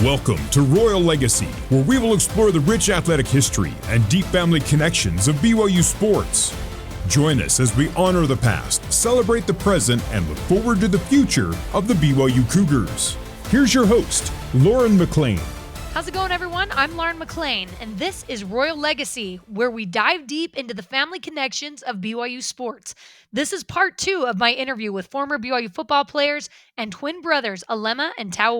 Welcome to Royal Legacy, where we will explore the rich athletic history and deep family connections of BYU sports. Join us as we honor the past, celebrate the present, and look forward to the future of the BYU Cougars. Here's your host, Lauren McLean. How's it going, everyone? I'm Lauren McLean, and this is Royal Legacy, where we dive deep into the family connections of BYU sports. This is part 2 of my interview with former BYU football players and twin brothers Alema and Tau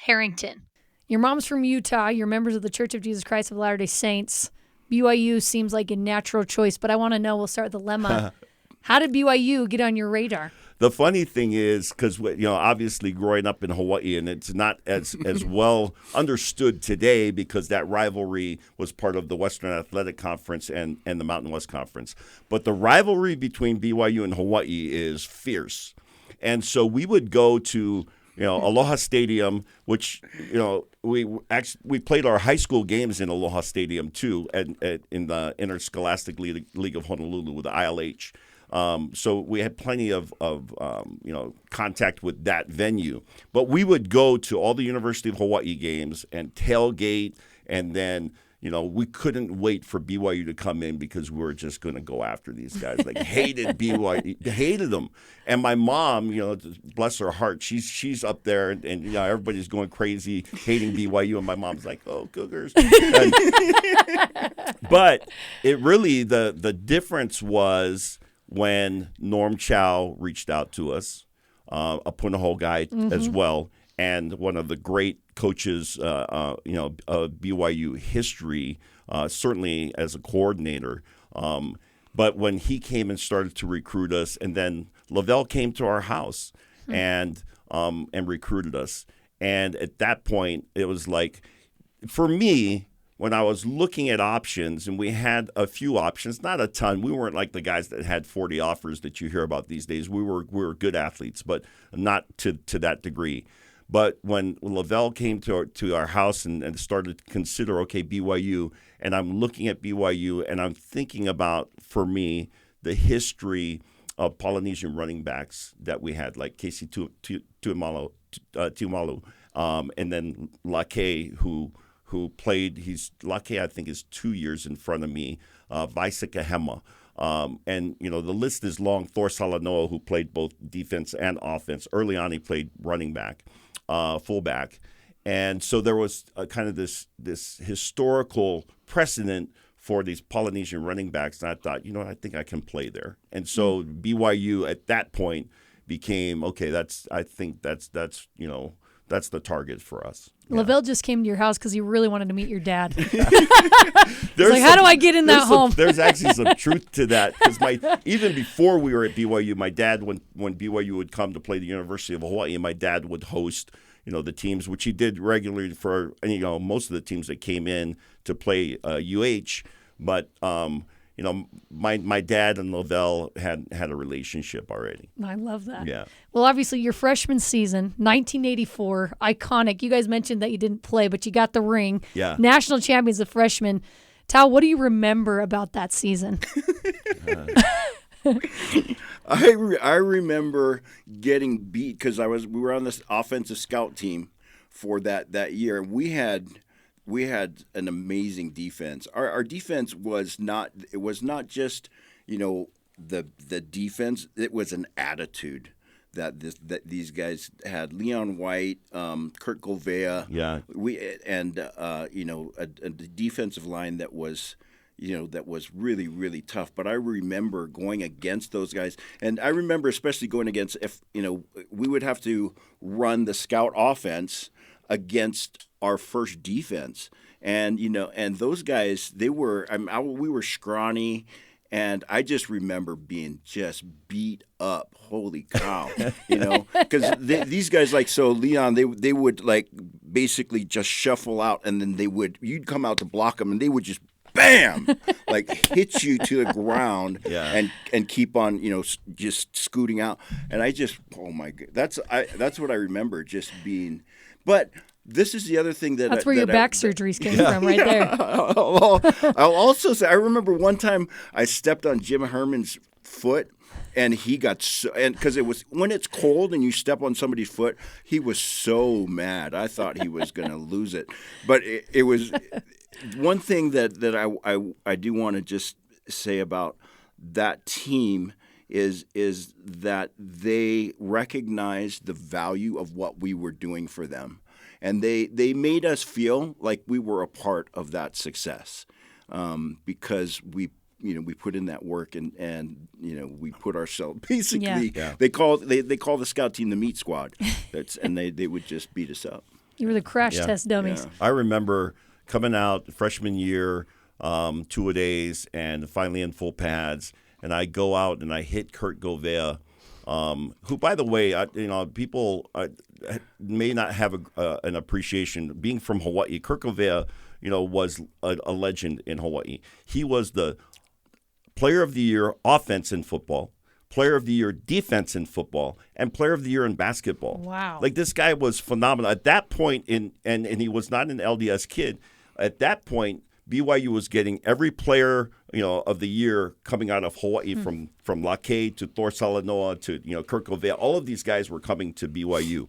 Harrington. Your mom's from Utah. You're members of the Church of Jesus Christ of Latter-day Saints. BYU seems like a natural choice, but I want to know, we'll start with Alema. How did BYU get on your radar? The funny thing is, because obviously growing up in Hawaii, and it's not as well understood today because that rivalry was part of the Western Athletic Conference and the Mountain West Conference. But the rivalry between BYU and Hawaii is fierce, and so we would go to Aloha Stadium, which we played our high school games in Aloha Stadium too, in the Interscholastic League of Honolulu with the ILH. So we had plenty of contact with that venue. But we would go to all the University of Hawaii games and tailgate, and then we couldn't wait for BYU to come in because we were just going to go after these guys. Like, hated BYU, hated them. And my mom, bless her heart, she's up there, and everybody's going crazy hating BYU, and my mom's like, "Oh, Cougars." But it really the difference was when Norm Chow reached out to us, a Punahou guy as well, and one of the great coaches, of BYU history, certainly as a coordinator. But when he came and started to recruit us, and then Lavelle came to our house and recruited us. And at that point, it was like, for me, when I was looking at options, and we had a few options, not a ton. We weren't like the guys that had 40 offers that you hear about these days. We were good athletes, but not to that degree. But when Lavelle came to our house and started to consider, okay, BYU, and I'm looking at BYU, and I'm thinking about, for me, the history of Polynesian running backs that we had, like Casey Tuimalu, and then Lake, who played, Lake, I think, is 2 years in front of me, Vaisa Kahema. And, the list is long. Thor Salanoa, who played both defense and offense. Early on, he played running back, fullback. And so there was kind of this historical precedent for these Polynesian running backs. And I thought, I think I can play there. And so BYU at that point became, okay, that's the target for us. Yeah. Lavelle just came to your house because he really wanted to meet your dad. He's like, how do I get in that home? There's actually some truth to that, because even before we were at BYU, my dad, when BYU would come to play the University of Hawaii, my dad would host the teams, which he did regularly for most of the teams that came in to play UH. But my dad and Lavelle had a relationship already. I love that. Yeah. Well, obviously, your freshman season, 1984, iconic. You guys mentioned that you didn't play, but you got the ring. Yeah. National champions of freshmen. Tao, what do you remember about that season? I remember getting beat because we were on this offensive scout team for that year. We had an amazing defense. Our defense was not just the defense. It was an attitude that these guys had. Leon White, Kurt Govea, a defensive line that was really, really tough. But I remember going against those guys, and I remember especially going against we would have to run the scout offense against our first defense, and those guys, we were scrawny, and I just remember being just beat up. Holy cow, because these guys, Leon, they would basically just shuffle out, and then you'd come out to block them, and they would just bam, hit you to the ground, and keep on, just scooting out, and I just, oh my God, that's what I remember, just being, but. This is the other thing that's where your back surgeries came from, right there. I'll also say, I remember one time I stepped on Jim Herman's foot, And he got so, and because it was when it's cold and you step on somebody's foot, he was so mad. I thought he was going to lose it. But it was one thing that I do want to just say about that team is that they recognized the value of what we were doing for them. And they made us feel like we were a part of that success because we put in that work and we put ourselves basically. Yeah. They call the scout team the meat squad. And they would just beat us up. You were the crash test dummies. Yeah. I remember coming out freshman year, 2-a-days, and finally in full pads, and I go out and I hit Kurt Govea, who, by the way, people may not have an appreciation. Being from Hawaii, Kurt Govea, was a legend in Hawaii. He was the Player of the Year offense in football, Player of the Year defense in football, and Player of the Year in basketball. Wow. Like, this guy was phenomenal. At that point, and he was not an LDS kid. At that point, BYU was getting every Player of the Year coming out of Hawaii, from Lake to Thor Salanoa to Kurt Govea. All of these guys were coming to BYU.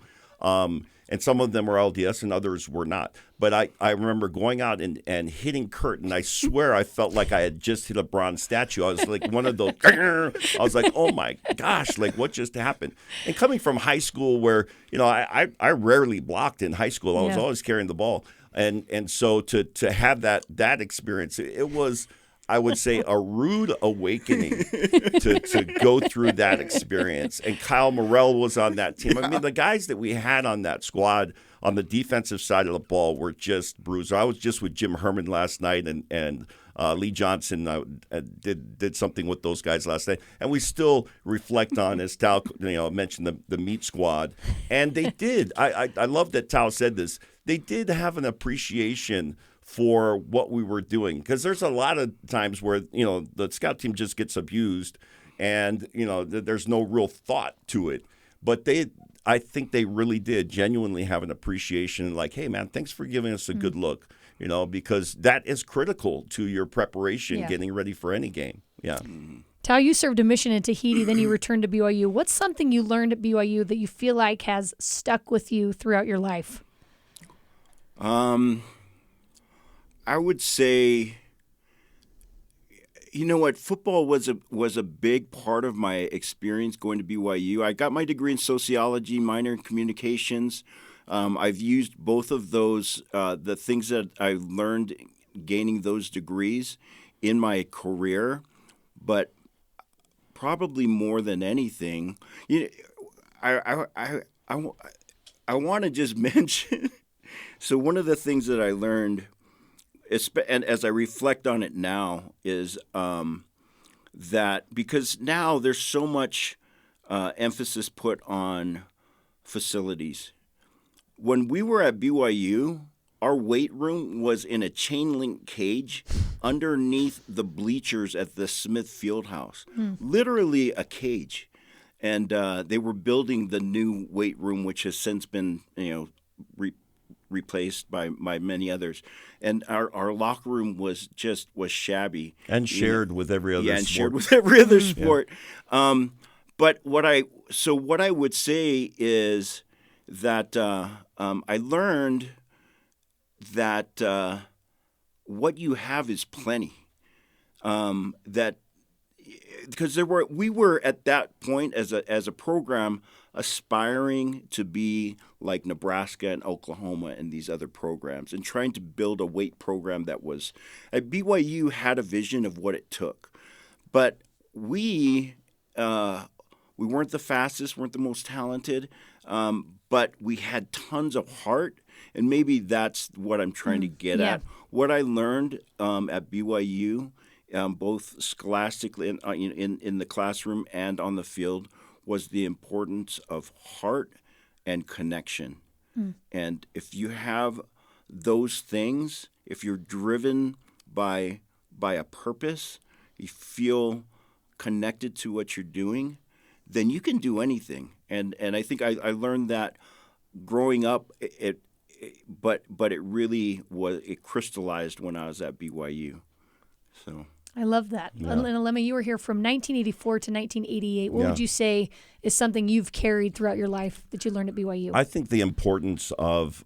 And some of them were LDS and others were not. But I remember going out and hitting Kurt, and I swear I felt like I had just hit a bronze statue. I was like one of those, I was like, oh my gosh, like what just happened? And coming from high school where, I rarely blocked in high school. I was always carrying the ball. And so to have that experience, it was, I would say, a rude awakening to go through that experience. And Kyle Morrell was on that team. I mean, the guys that we had on that squad on the defensive side of the ball were just bruised. I was just with Jim Herman last night, and Lee Johnson did something with those guys last night. And we still reflect on, as Tau mentioned, the meat squad. And they did. I love that Tau said this. They did have an appreciation for what we were doing, because there's a lot of times where the scout team just gets abused, and there's no real thought to it. But I think they really did genuinely have an appreciation, like, hey man, thanks for giving us a good look, because that is critical to your preparation, getting ready for any game. Yeah. Tau, you served a mission in Tahiti, then you returned to BYU. What's something you learned at BYU that you feel like has stuck with you throughout your life? I would say, football was a big part of my experience going to BYU. I got my degree in sociology, minor in communications. I've used both of those, the things that I learned gaining those degrees in my career, but probably more than anything, I want to just mention. So one of the things that I learned, and as I reflect on it now, is that because now there's so much emphasis put on facilities. When we were at BYU, our weight room was in a chain link cage underneath the bleachers at the Smith Fieldhouse, literally a cage. And they were building the new weight room, which has since been replaced by many others, and our locker room was shabby and shared with every other sport. Shared with every other sport. But what I would say is that I learned that what you have is plenty. That because we were at that point as a program aspiring to be like Nebraska and Oklahoma and these other programs, and trying to build a weight program that was at BYU had a vision of what it took. But we weren't the fastest, weren't the most talented, but we had tons of heart, and maybe that's what I'm trying to get at. What I learned at BYU, both scholastically in the classroom and on the field, was the importance of heart and connection. And if you have those things, if you're driven by a purpose, you feel connected to what you're doing, then you can do anything. And I think I learned that growing up, but it really crystallized when I was at BYU. So I love that. Yeah. And Alema, you were here from 1984 to 1988. What Yeah. would you say is something you've carried throughout your life that you learned at BYU? I think the importance of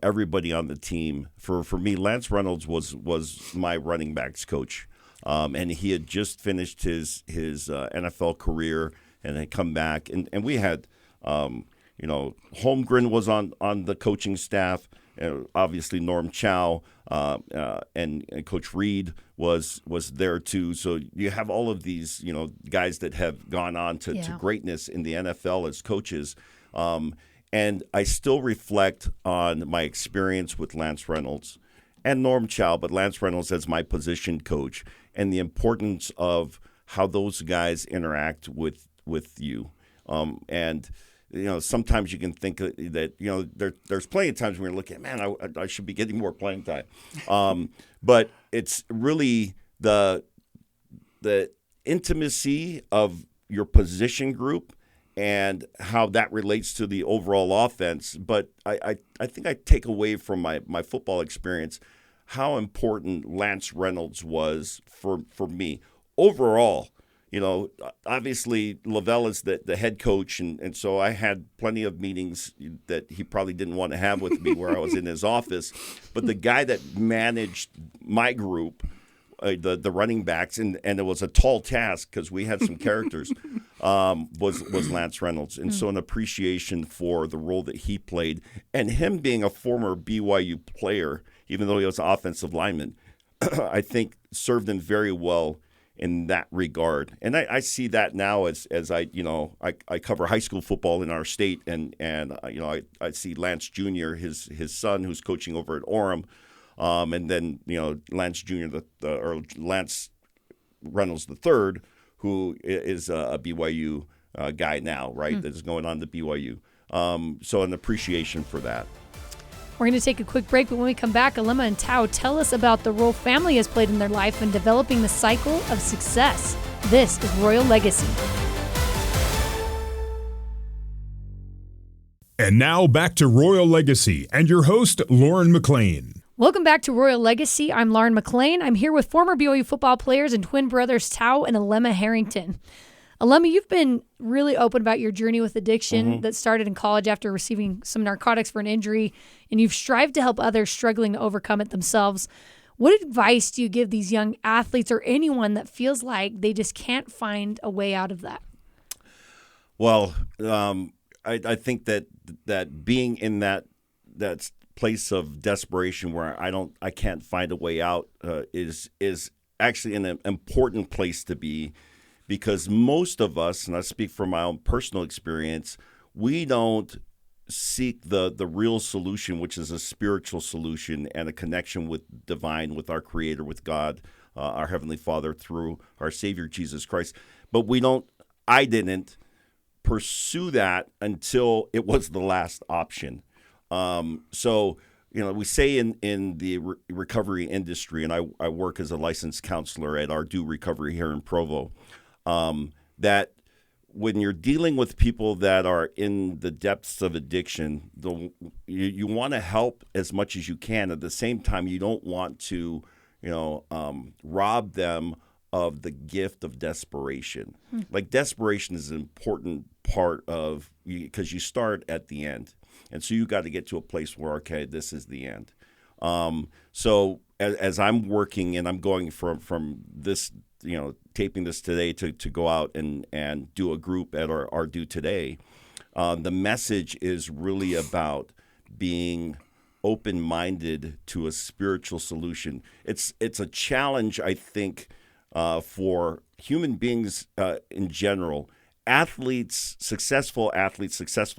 everybody on the team. For me, Lance Reynolds was my running backs coach, and he had just finished his NFL career and had come back, and we had Holmgren was on the coaching staff. Obviously, Norm Chow and Coach Reed was there too. So you have all of these, guys that have gone on to greatness in the NFL as coaches. And I still reflect on my experience with Lance Reynolds and Norm Chow, but Lance Reynolds as my position coach, and the importance of how those guys interact with you. Sometimes you can think that, there's plenty of times when you're looking at, man, I should be getting more playing time. But it's really the intimacy of your position group and how that relates to the overall offense. But I think I take away from my football experience how important Lance Reynolds was for me. Overall, obviously Lavelle is the head coach, and so I had plenty of meetings that he probably didn't want to have with me where I was in his office. But the guy that managed my group, the running backs, and it was a tall task because we had some characters, was Lance Reynolds. And so an appreciation for the role that he played, and him being a former BYU player, even though he was an offensive lineman, I think served him very well in that regard. And I see that now as I cover high school football in our state, and I see Lance Jr., his son, who's coaching over at Orem, and then Lance Jr. or Lance Reynolds III, who is a BYU guy now, right? That is going on to BYU. So an appreciation for that. We're going to take a quick break, but when we come back, Alema and Tau tell us about the role family has played in their life in developing the cycle of success. This is Royal Legacy. And now back to Royal Legacy and your host, Lauren McLean. Welcome back to Royal Legacy. I'm Lauren McLean. I'm here with former BYU football players and twin brothers Tau and Alema Harrington. Alema, you've been really open about your journey with addiction that started in college after receiving some narcotics for an injury, and you've strived to help others struggling to overcome it themselves. What advice do you give these young athletes or anyone that feels like they just can't find a way out of that? Well, I think that being in that place of desperation where I can't find a way out is actually an important place to be. Because most of us, and I speak from my own personal experience, we don't seek the real solution, which is a spiritual solution and a connection with divine, with our Creator, with God, our Heavenly Father, through our Savior, Jesus Christ. But I didn't pursue that until it was the last option. So we say in the recovery industry, and I work as a licensed counselor at our Do Recovery here in Provo, that when you're dealing with people that are in the depths of addiction, you want to help as much as you can. At the same time, you don't want to, rob them of the gift of desperation. Like desperation is an important part of, because you start at the end. And so you got to get to a place where, okay, this is the end. So as I'm working and I'm going from this, taping this today to go out and do a group at our Do Today, the message is really about being open-minded to a spiritual solution. It's a challenge, I think, for human beings in general, successful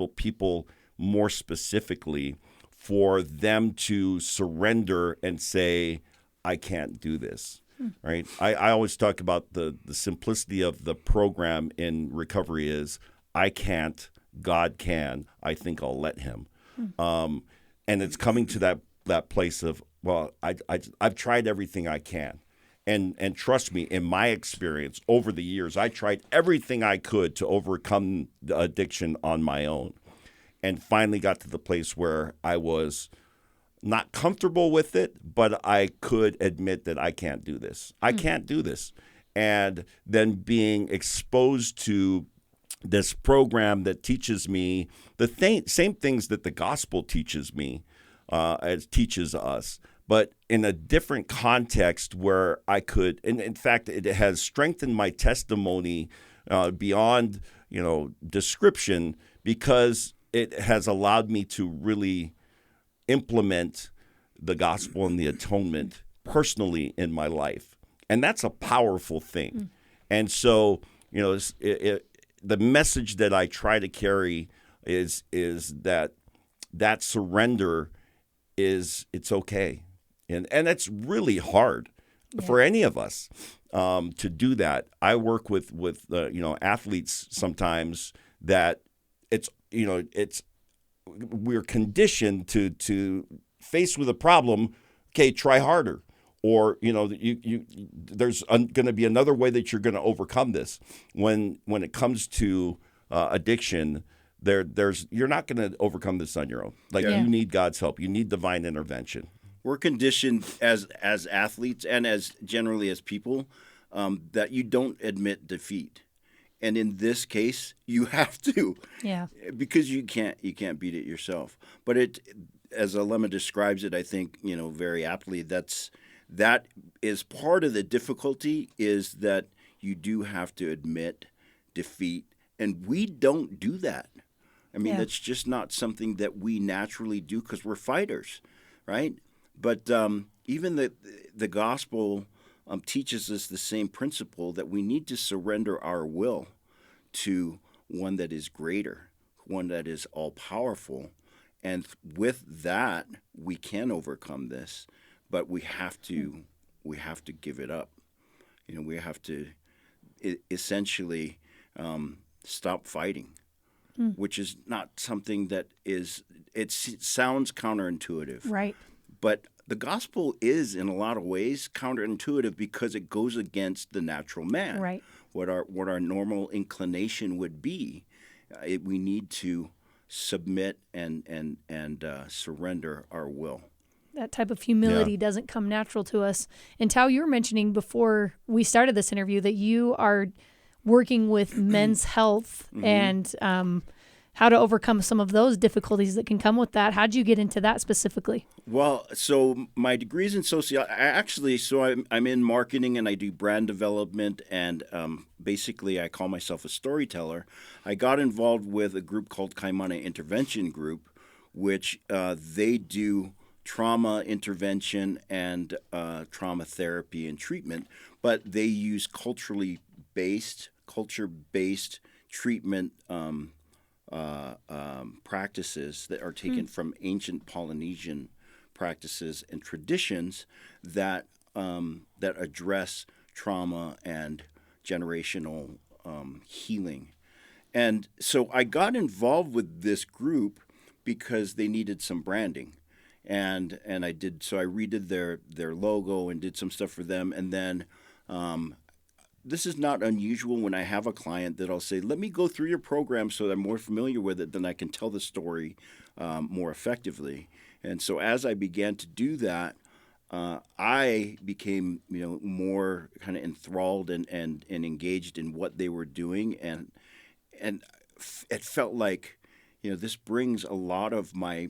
people more specifically, for them to surrender and say, I can't do this. Right. I always talk about the simplicity of the program in recovery is I can't, God can, I think I'll let him. And it's coming to that place of, well, I've tried everything I can. And trust me, in my experience over the years, I tried everything I could to overcome the addiction on my own, and finally got to the place where I was not comfortable with it, but I could admit that I can't do this. I can't do this. And then being exposed to this program that teaches me the same things that the gospel teaches me, teaches us, but in a different context where I could, and in fact, it has strengthened my testimony beyond, description, because it has allowed me to really implement the gospel and the atonement personally in my life. And that's a powerful thing. And so, the message that I try to carry is that surrender it's okay. And it's really hard for any of us to do that. I work with athletes sometimes that we're conditioned to face with a problem. Okay, try harder, or there's going to be another way that you're going to overcome this. When it comes to addiction, you're not going to overcome this on your own. You need God's help. You need divine intervention. We're conditioned as athletes and as generally as people that you don't admit defeat. And in this case, you have to, because you can't beat it yourself. But as Alema describes it, I think very aptly, that is part of the difficulty, is that you do have to admit defeat, and we don't do that. I mean, that's just not something that we naturally do because we're fighters, right? But even the gospel teaches us the same principle, that we need to surrender our will to one that is greater, one that is all-powerful. And with that, we can overcome this, but we have to give it up. We have to essentially stop fighting, which is not something that it sounds counterintuitive. Right. But the gospel is, in a lot of ways, counterintuitive because it goes against the natural man. Right. What our normal inclination would be. We need to submit and surrender our will. That type of humility doesn't come natural to us. And Tau, you were mentioning before we started this interview that you are working with men's health and how to overcome some of those difficulties that can come with that. How'd you get into that specifically? Well, so my degree's in sociology. I'm in marketing and I do brand development, and basically I call myself a storyteller. I got involved with a group called Kaimana Intervention Group, which they do trauma intervention and trauma therapy and treatment, but they use culture-based treatment practices that are taken from ancient Polynesian practices and traditions that address trauma and generational healing. And so I got involved with this group because they needed some branding. And I did, so I redid their logo and did some stuff for them. And then this is not unusual when I have a client that I'll say, let me go through your program so that I'm more familiar with it, then I can tell the story more effectively. And so as I began to do that, I became more kind of enthralled and engaged in what they were doing. And it felt like, this brings a lot of my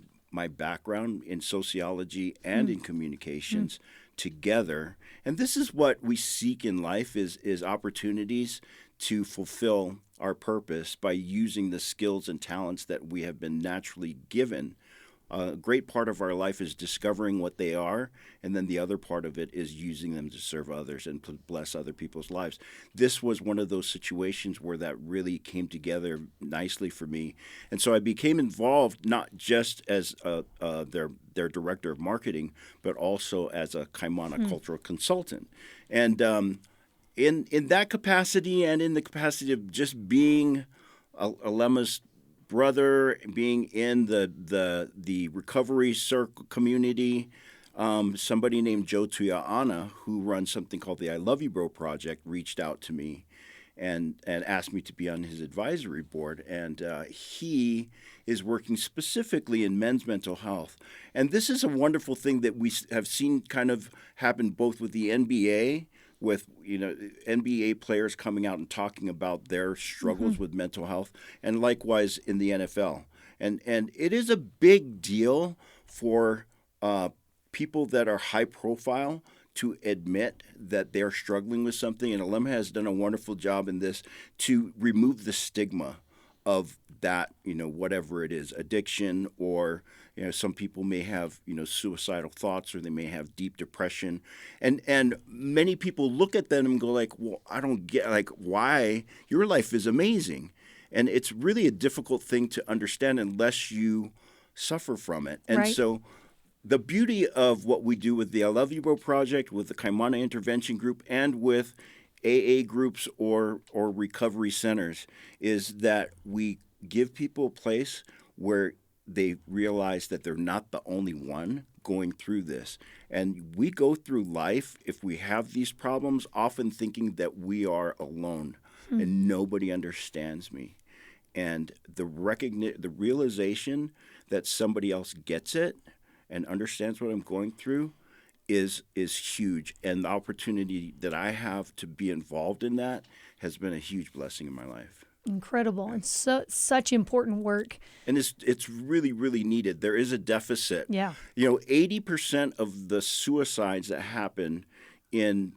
background in sociology and in communications together. And this is what we seek in life is opportunities to fulfill our purpose by using the skills and talents that we have been naturally given. A great part of our life is discovering what they are, and then the other part of it is using them to serve others and to bless other people's lives. This was one of those situations where that really came together nicely for me. And so I became involved not just as their director of marketing, but also as a Kaimana cultural consultant. And in that capacity and in the capacity of just being Alema's brother, being in the recovery circle community, somebody named Joe Tuia'ana, who runs something called the I Love You Bro Project, reached out to me. and asked me to be on his advisory board. And he is working specifically in men's mental health. And this is a wonderful thing that we have seen kind of happen both with the NBA, with NBA players coming out and talking about their struggles with mental health, and likewise in the NFL. And it is a big deal for people that are high profile to admit that they're struggling with something. And Alema has done a wonderful job in this to remove the stigma of that, whatever it is, addiction, or some people may have suicidal thoughts, or they may have deep depression, and many people look at them and go like, well, I don't get, like, why? Your life is amazing. And it's really a difficult thing to understand unless you suffer from it. And right. So the beauty of what we do with the I Love You Bro Project, with the Kaimana Intervention Group, and with AA groups or recovery centers is that we give people a place where they realize that they're not the only one going through this. And we go through life, if we have these problems, often thinking that we are alone and nobody understands me. And the realization that somebody else gets it and understands what I'm going through is huge. And the opportunity that I have to be involved in that has been a huge blessing in my life. Incredible. It's such important work. And it's really, really needed. There is a deficit. Yeah. 80% of the suicides that happen in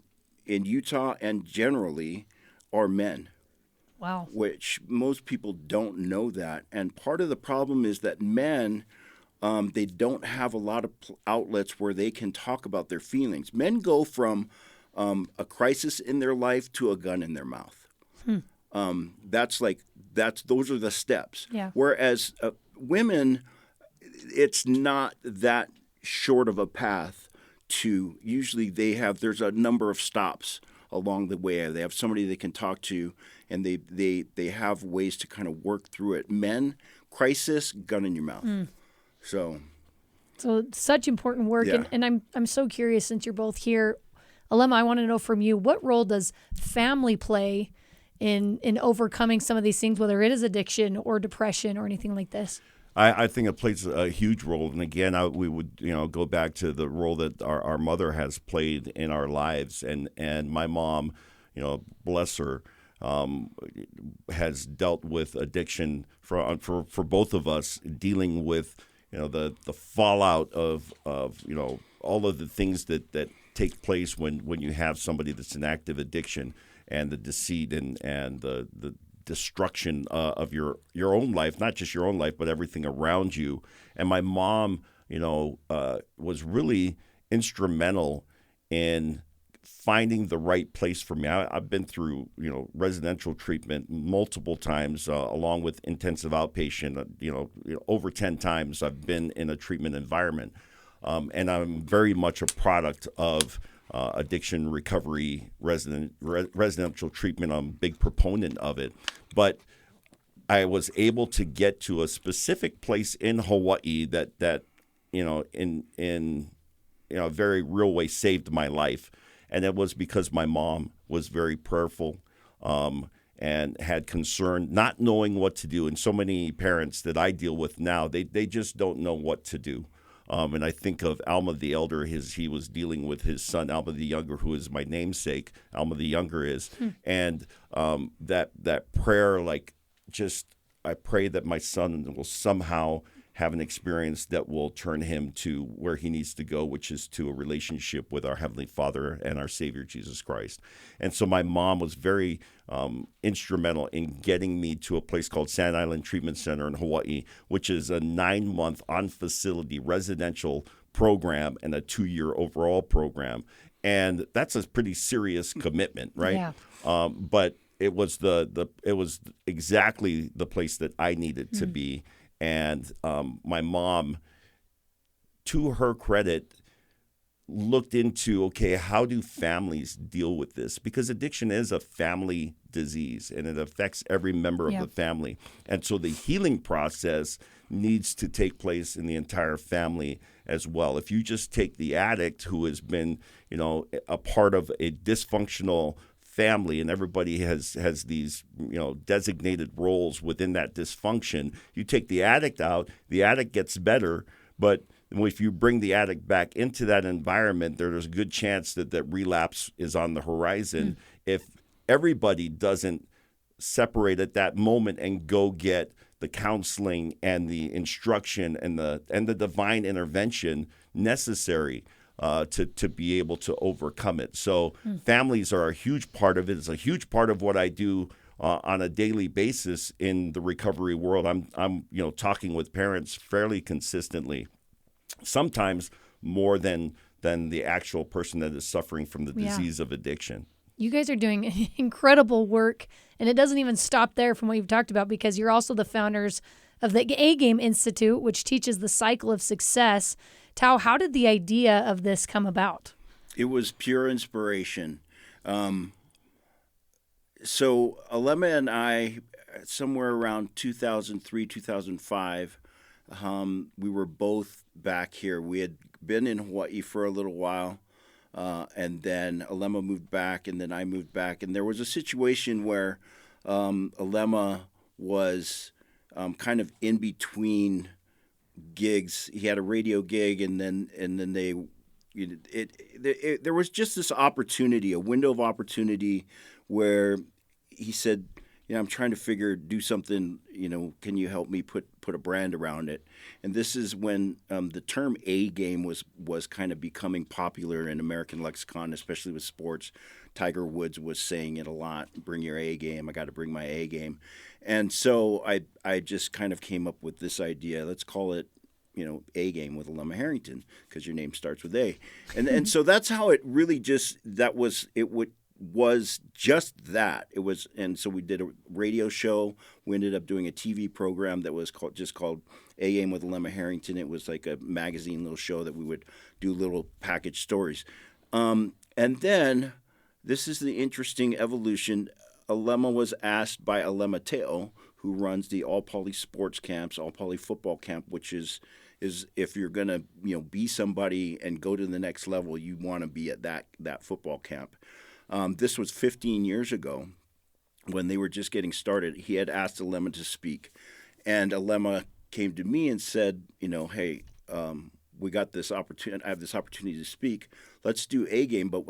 Utah and generally are men. Wow. Which most people don't know that. And part of the problem is that men, they don't have a lot of outlets where they can talk about their feelings. Men go from a crisis in their life to a gun in their mouth. Those are the steps. Yeah. Whereas women, it's not that short of a path to, usually there's a number of stops along the way. They have somebody they can talk to, and they have ways to kind of work through it. Men, crisis, gun in your mouth. So such important work. Yeah. And I'm so curious, since you're both here, Alema, I want to know from you, what role does family play in overcoming some of these things, whether it is addiction or depression or anything like this? I think it plays a huge role. And again, we would go back to the role that our mother has played in our lives. And my mom, bless her, has dealt with addiction for both of us, dealing with the fallout of all of the things that take place when you have somebody that's in active addiction, and the deceit and the destruction of your own life, not just your own life, but everything around you. And my mom, was really instrumental in finding the right place for me. I've been through, residential treatment multiple times, along with intensive outpatient. Over 10 times I've been in a treatment environment, and I'm very much a product of addiction recovery residential treatment. I'm a big proponent of it. But I was able to get to a specific place in Hawaii that in a very real way saved my life. And it was because my mom was very prayerful and had concern, not knowing what to do. And so many parents that I deal with now, they just don't know what to do. And I think of Alma the elder. He was dealing with his son Alma the younger, who is my namesake. Alma the younger is, and that prayer, I pray that my son will somehow have an experience that will turn him to where he needs to go, which is to a relationship with our Heavenly Father and our Savior Jesus Christ. And so my mom was very instrumental in getting me to a place called Sand Island Treatment Center in Hawaii, which is a 9-month on-facility residential program and a 2-year overall program. And that's a pretty serious commitment, right? Yeah. But it was it was exactly the place that I needed to be. And my mom, to her credit, looked into, okay, how do families deal with this? Because addiction is a family disease, and it affects every member of the family. And so the healing process needs to take place in the entire family as well. If you just take the addict who has been, a part of a dysfunctional family and everybody has these designated roles within that dysfunction. You take the addict out, the addict gets better, but if you bring the addict back into that environment, there's a good chance that relapse is on the horizon. If everybody doesn't separate at that moment and go get the counseling and the instruction and the divine intervention necessary to be able to overcome it. So families are a huge part of it. It's a huge part of what I do on a daily basis in the recovery world. I'm talking with parents fairly consistently, sometimes more than the actual person that is suffering from the disease of addiction. You guys are doing incredible work, and it doesn't even stop there from what you've talked about, because you're also the founders of the AAME Institute, which teaches the cycle of success. Tau, how did the idea of this come about? It was pure inspiration. So Alema and I, somewhere around 2003, 2005, we were both back here. We had been in Hawaii for a little while. And then Alema moved back, and then I moved back. And there was a situation where Alema was kind of in between gigs. He had a radio gig, and then there was just this opportunity, a window of opportunity, where he said, I'm trying to do something, can you help me put a brand around it? And this is when the term A game was kind of becoming popular in American lexicon, especially with sports. Tiger Woods was saying it a lot, bring your A game, I got to bring my A game. And so I just kind of came up with this idea, let's call it, A game with Alema Harrington, because your name starts with A. And so that's how it really was just that. It was, and so we did a radio show. We ended up doing a TV program that was called AAME with Alema Harrington. It was like a magazine little show that we would do little package stories. And then this is the interesting evolution. Alema was asked by Alema Teo, who runs the All Poly Sports Camps, All Poly Football Camp, which is if you're gonna be somebody and go to the next level, you want to be at that football camp. This was 15 years ago when they were just getting started. He had asked Alema to speak, and Alema came to me and said, hey, we got this opportunity. I have this opportunity to speak. Let's do A game, but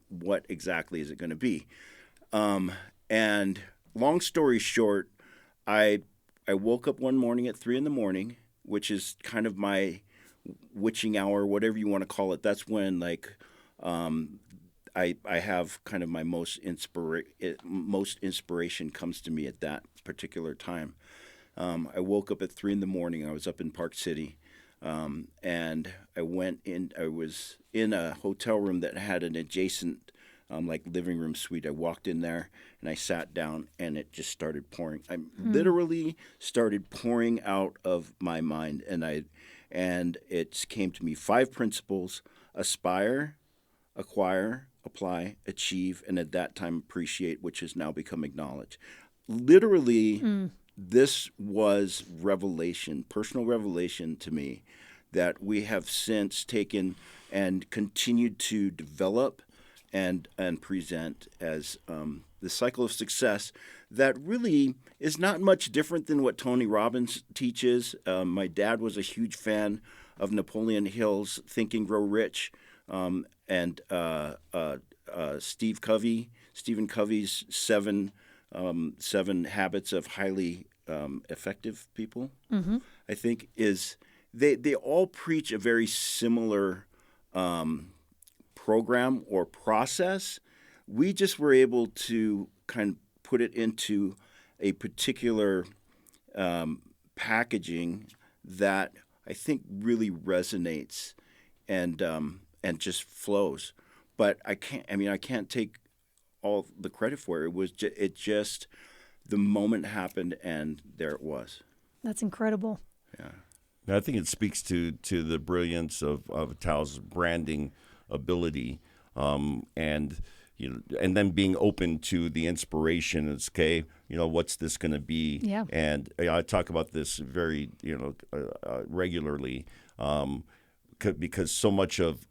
what exactly is it going to be? And long story short, I woke up one morning at 3 a.m, which is kind of my witching hour, whatever you want to call it. That's when I have kind of my most inspiration comes to me at that particular time. I woke up at 3 a.m. I was up in Park City, and I was in a hotel room that had an adjacent living room suite. I walked in there and I sat down, and it just started pouring. I literally started pouring out of my mind, and it came to me 5 principles: aspire, acquire, apply, achieve, and at that time appreciate, which has now become acknowledge. Literally, this was revelation, personal revelation to me, that we have since taken and continued to develop and present as the cycle of success that really is not much different than what Tony Robbins teaches. My dad was a huge fan of Napoleon Hill's Think and Grow Rich, and Stephen Covey's seven habits of highly effective people. I think they all preach a very similar program or process. We just were able to kind of put it into a particular packaging that I think really resonates and just flows. But I can't take all the credit for it. It was just the moment happened, and there it was. That's incredible. Yeah, I think it speaks to the brilliance of Tau's branding ability, and then being open to the inspiration. It's okay, what's this going to be? Yeah. And I talk about this very regularly, because so much of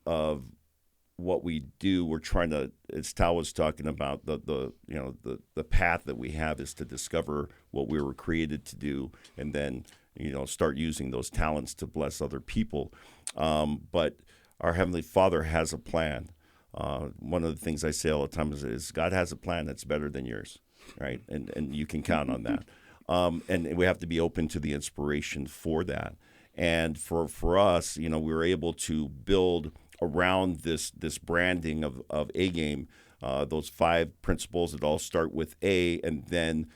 what we do, we're trying to, as Tau was talking about, the path that we have is to discover what we were created to do, and then start using those talents to bless other people. But our Heavenly Father has a plan. One of the things I say all the time is God has a plan that's better than yours, right? And you can count on that. And we have to be open to the inspiration for that. And for us, we were able to build around this branding of A-Game, those 5 principles that all start with A, and then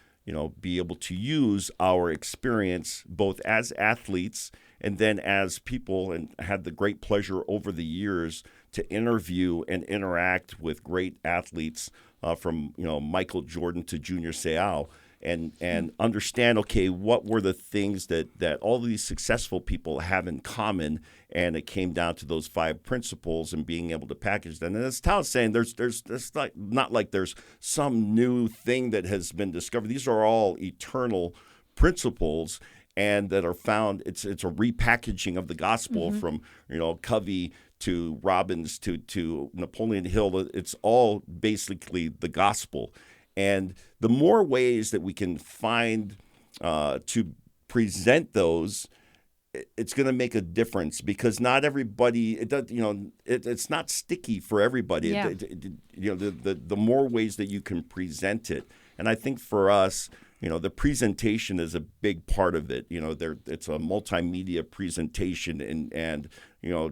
be able to use our experience both as athletes and then as people, and had the great pleasure over the years to interview and interact with great athletes from Michael Jordan to Junior Seau, and understand, okay, what were the things that all these successful people have in common, and it came down to those 5 principles and being able to package them. And as Tal's saying, there's not like there's some new thing that has been discovered. These are all eternal principles, and that are found. It's a repackaging of the gospel from Covey to Robbins to Napoleon Hill. It's all basically the gospel. And the more ways that we can find to present those, it's going to make a difference, because not everybody, it's not sticky for everybody. Yeah. The more ways that you can present it. And I think for us, the presentation is a big part of it. It's a multimedia presentation, and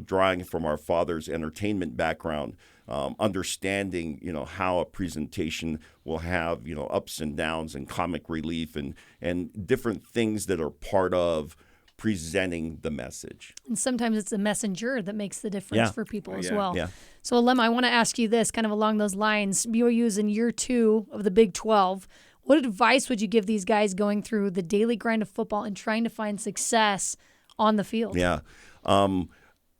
drawing from our father's entertainment background, understanding, how a presentation will have, ups and downs and comic relief and different things that are part of presenting the message. And sometimes it's the messenger that makes the difference for people as well. Yeah. So, Alema, I want to ask you this, kind of along those lines. BYU is in year 2 of the Big 12. What advice would you give these guys going through the daily grind of football and trying to find success on the field? Yeah.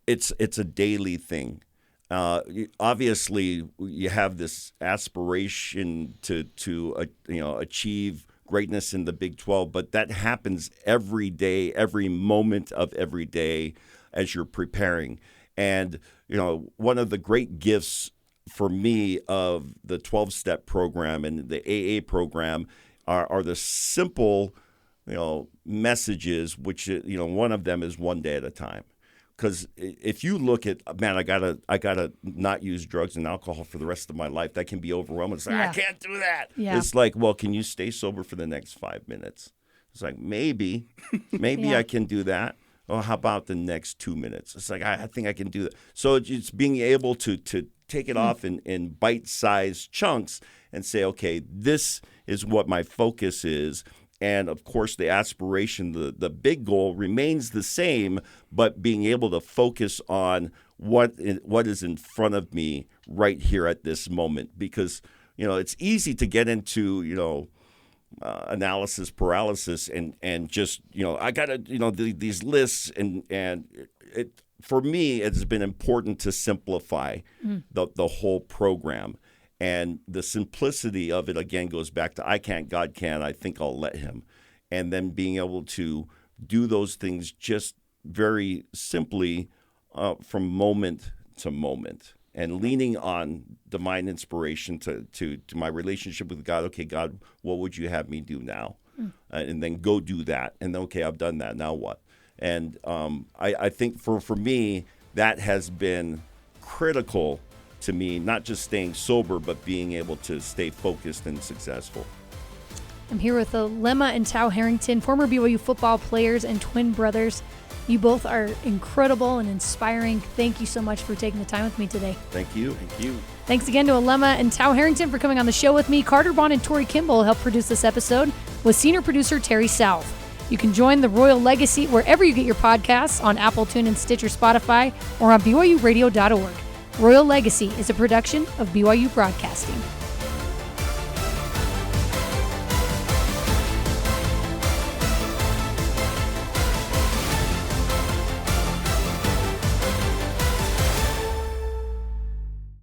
It's a daily thing. Obviously, you have this aspiration to achieve greatness in the Big 12, but that happens every day, every moment of every day as you're preparing. And one of the great gifts for me of the 12-step program and the AA program are the simple messages, which one of them is one day at a time. Because if you look at, man, I gotta not use drugs and alcohol for the rest of my life, that can be overwhelming. It's like, I can't do that. Yeah. It's like, well, can you stay sober for the next 5 minutes? It's like, maybe I can do that. Oh, how about the next 2 minutes? It's like, I think I can do that. So it's being able to take it off in bite-sized chunks and say, okay, this is what my focus is. And, of course, the aspiration, the big goal remains the same, but being able to focus on what is in front of me right here at this moment. Because, it's easy to get into, analysis paralysis and just, I got to, these lists. And it for me, it's been important to simplify the whole program. And the simplicity of it, again, goes back to I can't, God can, I think I'll let him. And then being able to do those things just very simply from moment to moment, and leaning on divine inspiration to my relationship with God. Okay, God, what would you have me do now? And then go do that. And then, okay, I've done that. Now what? And I think for me, that has been critical to me, not just staying sober, but being able to stay focused and successful. I'm here with Alema and Tau Harrington, former BYU football players and twin brothers. You both are incredible and inspiring. Thank you so much for taking the time with me today. Thank you. Thank you. Thanks again to Alema and Tau Harrington for coming on the show with me. Carter Bond and Tori Kimball helped produce this episode with senior producer Terry South. You can join the Royal Legacy wherever you get your podcasts, on Apple, TuneIn, Stitcher, Spotify, or on BYURadio.org. Royal Legacy is a production of BYU Broadcasting.